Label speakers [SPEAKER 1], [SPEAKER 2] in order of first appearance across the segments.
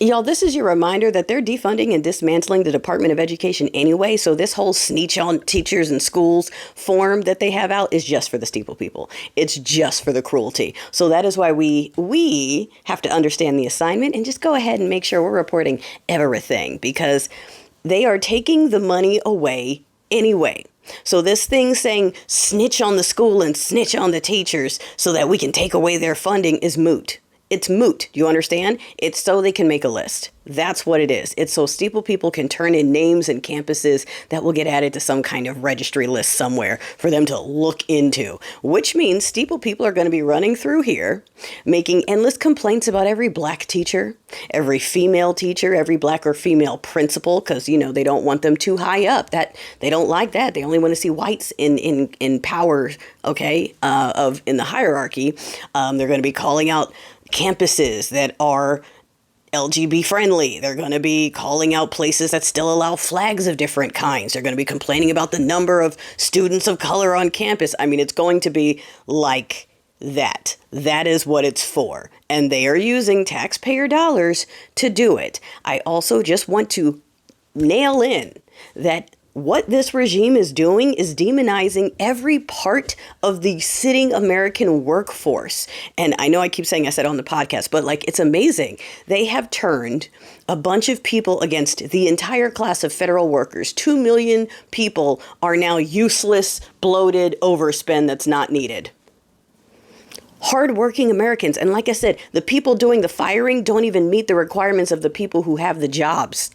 [SPEAKER 1] Y'all, this is your reminder that they're defunding and dismantling the Department of Education anyway. So this whole snitch on teachers and schools form that they have out is just for the steeple people. It's just for the cruelty. So that is why we have to understand the assignment and just go ahead and make sure we're reporting everything, because they are taking the money away anyway. So this thing saying snitch on the school and snitch on the teachers so that we can take away their funding is moot. It's moot. Do you understand? It's so they can make a list. That's what it is. It's so steeple people can turn in names and campuses that will get added to some kind of registry list somewhere for them to look into, which means steeple people are going to be running through here, making endless complaints about every black teacher, every female teacher, every black or female principal, because, they don't want them too high up. That they don't like that. They only want to see whites in power, okay, in the hierarchy. They're going to be calling out campuses that are LGB friendly. They're going to be calling out places that still allow flags of different kinds. They're going to be complaining about the number of students of color on campus. I mean, it's going to be like that. That is what it's for. And they are using taxpayer dollars to do it. I also just want to nail in that what this regime is doing is demonizing every part of the sitting American workforce. And I know I keep saying I said on the podcast, but it's amazing. They have turned a bunch of people against the entire class of federal workers. 2 million people are now useless, bloated, overspend that's not needed. Hardworking Americans. And like I said, the people doing the firing don't even meet the requirements of the people who have the jobs.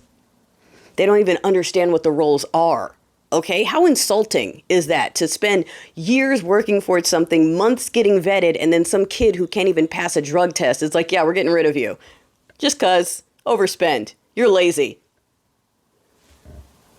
[SPEAKER 1] They don't even understand what the roles are. Okay, how insulting is that to spend years working for something, months getting vetted, and then some kid who can't even pass a drug test is like, yeah, we're getting rid of you. Just 'cause overspend. You're lazy.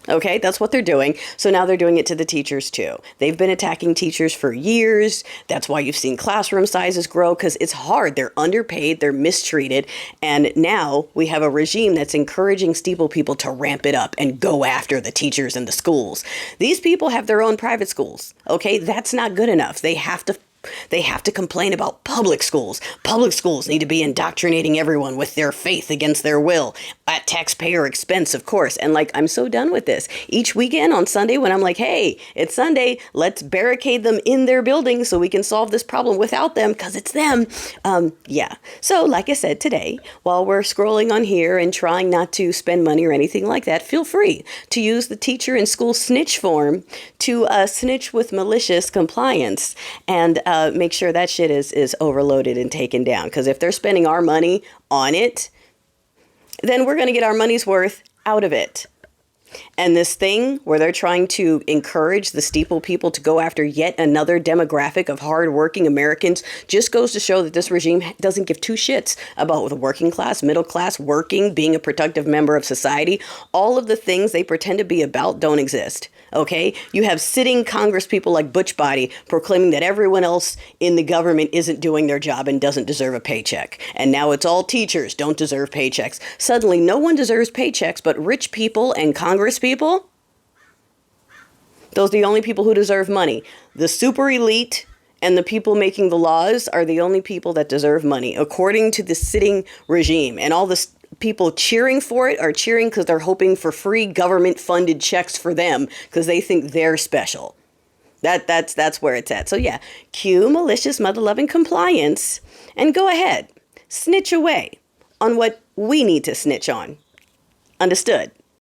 [SPEAKER 1] Okay, that's what they're doing. So now they're doing it to the teachers too. They've been attacking teachers for years. That's why you've seen classroom sizes grow, because it's hard. They're underpaid, they're mistreated. And now we have a regime that's encouraging steeple people to ramp it up and go after the teachers and the schools. These people have their own private schools. Okay, that's not good enough. They have to complain about public schools. Public schools need to be indoctrinating everyone with their faith against their will at taxpayer expense, of course. And I'm so done with this. Each weekend on Sunday when I'm like, hey, it's Sunday, let's barricade them in their building so we can solve this problem without them because it's them. Yeah. So like I said today, while we're scrolling on here and trying not to spend money or anything like that, feel free to use the teacher and school snitch form to snitch with malicious compliance and make sure that shit is overloaded and taken down. Because if they're spending our money on it, then we're going to get our money's worth out of it. And this thing where they're trying to encourage the steeple people to go after yet another demographic of hardworking Americans just goes to show that this regime doesn't give two shits about the working class, middle class, working, being a productive member of society. All of the things they pretend to be about don't exist. Okay, you have sitting Congress people like Butch Body proclaiming that everyone else in the government isn't doing their job and doesn't deserve a paycheck. And now it's all teachers don't deserve paychecks. Suddenly, no one deserves paychecks but rich people and Congress people. Those are the only people who deserve money. The super elite and the people making the laws are the only people that deserve money, according to the sitting regime. And all this people cheering for it are cheering because they're hoping for free government funded checks for them because they think they're special. That's where it's at. So yeah, cue malicious mother loving compliance and go ahead, snitch away on what we need to snitch on. Understood?